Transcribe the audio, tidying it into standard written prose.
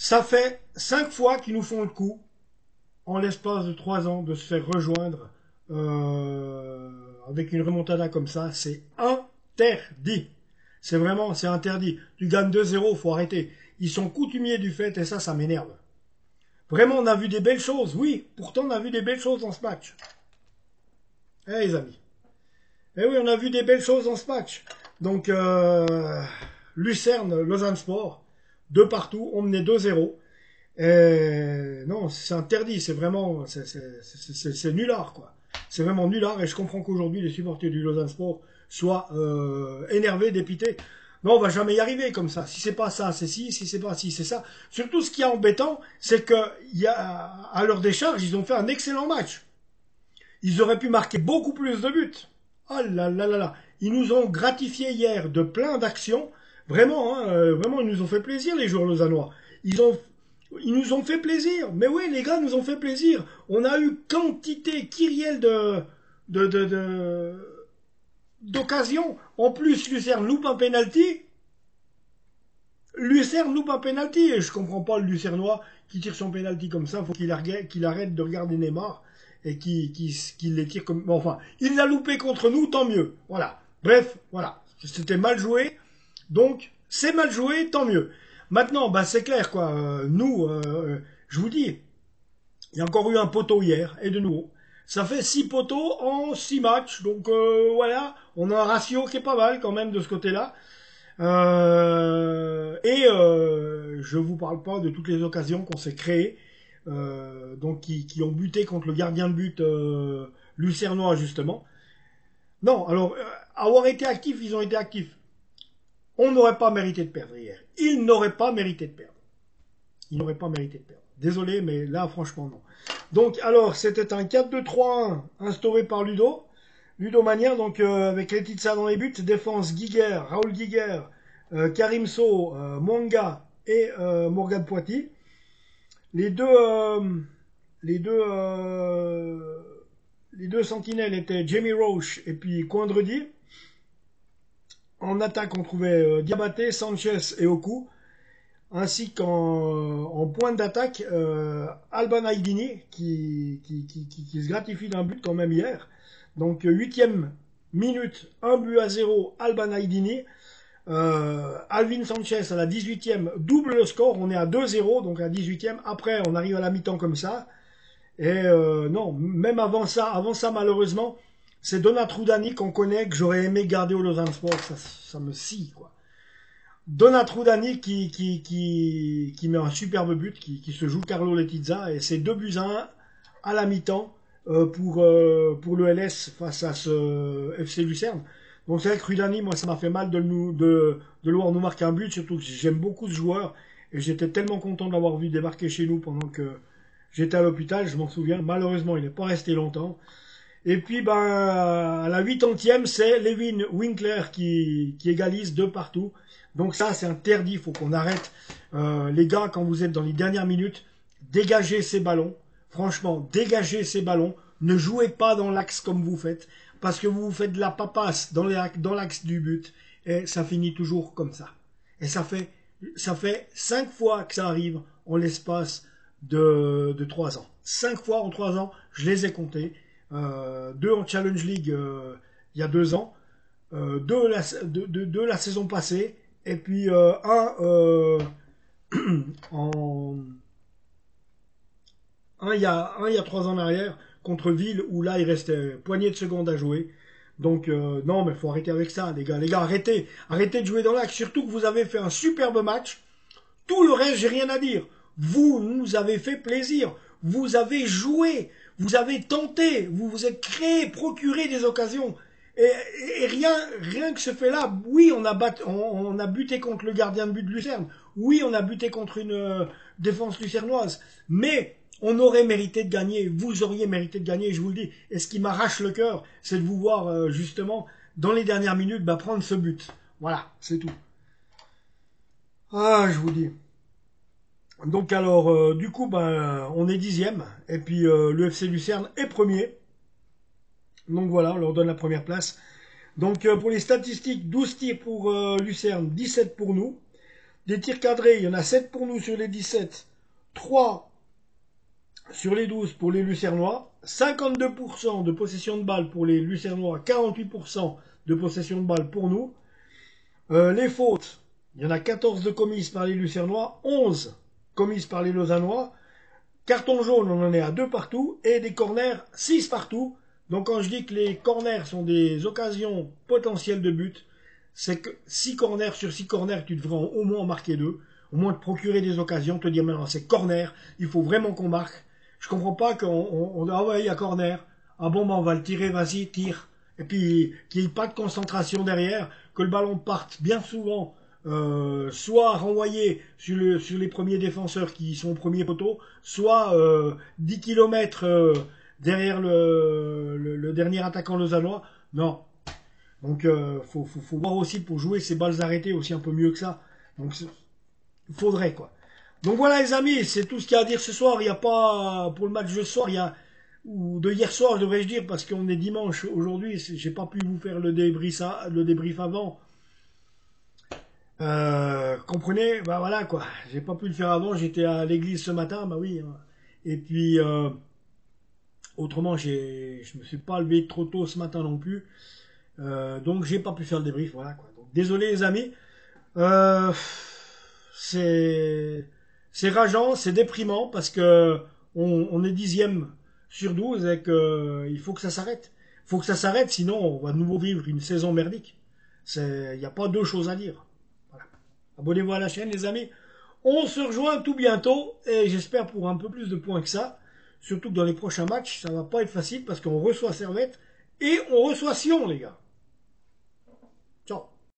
Ça fait 5 fois qu'ils nous font le coup, en l'espace de 3 ans, de se faire rejoindre avec une remontada comme ça. C'est interdit. C'est vraiment, c'est interdit. Tu gagnes 2-0, faut arrêter. Ils sont coutumiers du fait et ça m'énerve. Vraiment, on a vu des belles choses, oui. Pourtant, on a vu des belles choses dans ce match. Eh les amis. Eh oui, on a vu des belles choses dans ce match. Donc, Lucerne, Lausanne Sport, de partout, on menait 2-0. Et non, c'est interdit, c'est vraiment, c'est nulard, quoi. C'est vraiment nulard, et je comprends qu'aujourd'hui, les supporters du Lausanne Sport soient énervés, dépités. Non, on va jamais y arriver comme ça. Si c'est pas ça, c'est si c'est pas si, c'est ça. Surtout, ce qui est embêtant, c'est que, à leur décharge, ils ont fait un excellent match. Ils auraient pu marquer beaucoup plus de buts. Oh là là là là. Ils nous ont gratifié hier de plein d'actions. Vraiment, hein, vraiment, ils nous ont fait plaisir, les joueurs lausannois. Ils nous ont fait plaisir. Mais oui, les gars nous ont fait plaisir. On a eu quantité kyrielle de, de, de, d'occasions. En plus, Lucerne loupe un penalty. Lucerne loupe un penalty. Et je comprends pas le Lucernois qui tire son penalty comme ça. Faut qu'il arrête de regarder Neymar et qu'il les tire comme... Bon, enfin, il l'a loupé contre nous, tant mieux. Voilà. Bref, voilà. C'était mal joué. Donc, c'est mal joué, tant mieux. Maintenant, bah, c'est clair, quoi. Nous, je vous dis, il y a encore eu un poteau hier, et de nouveau. Ça fait 6 poteaux en 6 matchs. Donc, voilà. On a un ratio qui est pas mal, quand même, de ce côté-là. Je vous parle pas de toutes les occasions qu'on s'est créées. Donc qui ont buté contre le gardien de but lucernois justement. Non, alors avoir été actifs, ils ont été actifs. On n'aurait pas mérité de perdre hier. Ils n'auraient pas mérité de perdre. Ils n'auraient pas mérité de perdre. Désolé, mais là franchement non. Donc alors c'était un 4-2-3-1 instauré par Ludo. Ludo Manière, donc avec Letizia dans les buts, défense Guiguer, Raoul Guiguer, Karim So, Mwanga et Morgan Poiti. Les deux, les deux, les deux sentinelles étaient Jamie Roche et puis Coindredi. En attaque, on trouvait Diabaté, Sanchez et Oku, ainsi qu'en pointe d'attaque, Alban Aïdini, qui se gratifie d'un but quand même hier. Donc, 8e minute, 1-0, Alban Aïdini. Alvin Sanchez à la 18e double le score, on est à 2-0, donc à la 18e. Après, on arrive à la mi-temps comme ça. Et non, même avant ça malheureusement, c'est Donat Roudani qu'on connaît, que j'aurais aimé garder au Lausanne Sport, ça me scie, quoi. Donat Roudani qui met un superbe but, qui se joue Carlo Letizia, et c'est 2-1 à la mi-temps pour le LS face à ce FC Lucerne. Donc c'est vrai que Rudani, moi ça m'a fait mal de le voir nous marquer un but, surtout que j'aime beaucoup ce joueur, et j'étais tellement content de l'avoir vu débarquer chez nous pendant que j'étais à l'hôpital, je m'en souviens. Malheureusement, il n'est pas resté longtemps. Et puis, ben, à la 80e, c'est Levin Winkler qui égalise de partout. Donc ça, c'est interdit, il faut qu'on arrête. Les gars, quand vous êtes dans les dernières minutes, dégagez ces ballons. Franchement, dégagez ces ballons. Ne jouez pas dans l'axe comme vous faites, parce que vous faites de la papasse dans l'axe du but, et ça finit toujours comme ça. Et ça fait 5 fois que ça arrive en l'espace de 3 ans. 5 fois en 3 ans, je les ai comptés. 2 en Challenge League il y a 2 ans, 2 la saison passée, et puis en il y a 3 ans en arrière contre Ville, où là il restait poignée de secondes à jouer. Donc non, mais faut arrêter avec ça, les gars. Les gars, arrêtez de jouer dans l'axe. Surtout que vous avez fait un superbe match. Tout le reste, j'ai rien à dire. Vous nous avez fait plaisir. Vous avez joué. Vous avez tenté. Vous vous êtes créé, procuré des occasions. Et rien que ce fait-là, oui, on a buté contre le gardien de but de Lucerne. Oui, on a buté contre une défense lucernoise. Mais on aurait mérité de gagner. Vous auriez mérité de gagner, je vous le dis. Et ce qui m'arrache le cœur, c'est de vous voir justement, dans les dernières minutes, prendre ce but. Voilà, c'est tout. Ah, je vous dis. Donc alors, du coup, on est 10e. Et puis le FC Lucerne est premier. Donc voilà, on leur donne la première place. Donc pour les statistiques, 12 tirs pour Lucerne, 17 pour nous. Des tirs cadrés, il y en a 7 pour nous sur les 17, 3 sur les 12 pour les Lucernois, 52% de possession de balle pour les Lucernois, 48% de possession de balle pour nous. Les fautes, il y en a 14 de commises par les Lucernois, 11 commises par les Lausannois. Carton jaune, on en est à 2 partout. Et des corners, 6 partout. Donc quand je dis que les corners sont des occasions potentielles de but, c'est que 6 corners sur 6 corners, tu devrais au moins en marquer 2. Au moins te procurer des occasions, te dire maintenant c'est corner, il faut vraiment qu'on marque. Je comprends pas qu'on ah ouais, il y a corner. Ah bon, ben on va le tirer, vas-y, tire. Et puis qu'il n'y ait pas de concentration derrière, que le ballon parte bien souvent, soit renvoyé sur les premiers défenseurs qui sont au premier poteau, soit 10 km derrière le dernier attaquant lausannois. Non. Donc faut voir aussi pour jouer ces balles arrêtées aussi un peu mieux que ça. Donc il faudrait quoi. Donc voilà les amis, c'est tout ce qu'il y a à dire ce soir. Il n'y a pas pour le match de ce soir, il y a ou de hier soir devrais-je dire parce qu'on est dimanche aujourd'hui. J'ai pas pu vous faire le débrief avant. Comprenez, bah voilà quoi. J'ai pas pu le faire avant. J'étais à l'église ce matin, bah oui. Hein. Et puis autrement, je me suis pas levé trop tôt ce matin non plus. Donc j'ai pas pu faire le débrief. Voilà quoi. Donc, désolé les amis. Euh, c'est rageant, c'est déprimant parce que on est 10e sur 12 et que il faut que ça s'arrête. Il faut que ça s'arrête, sinon on va de nouveau vivre une saison merdique. Il n'y a pas deux choses à dire. Voilà. Abonnez-vous à la chaîne les amis. On se rejoint tout bientôt et j'espère pour un peu plus de points que ça. Surtout que dans les prochains matchs, ça va pas être facile parce qu'on reçoit Servette et on reçoit Sion les gars.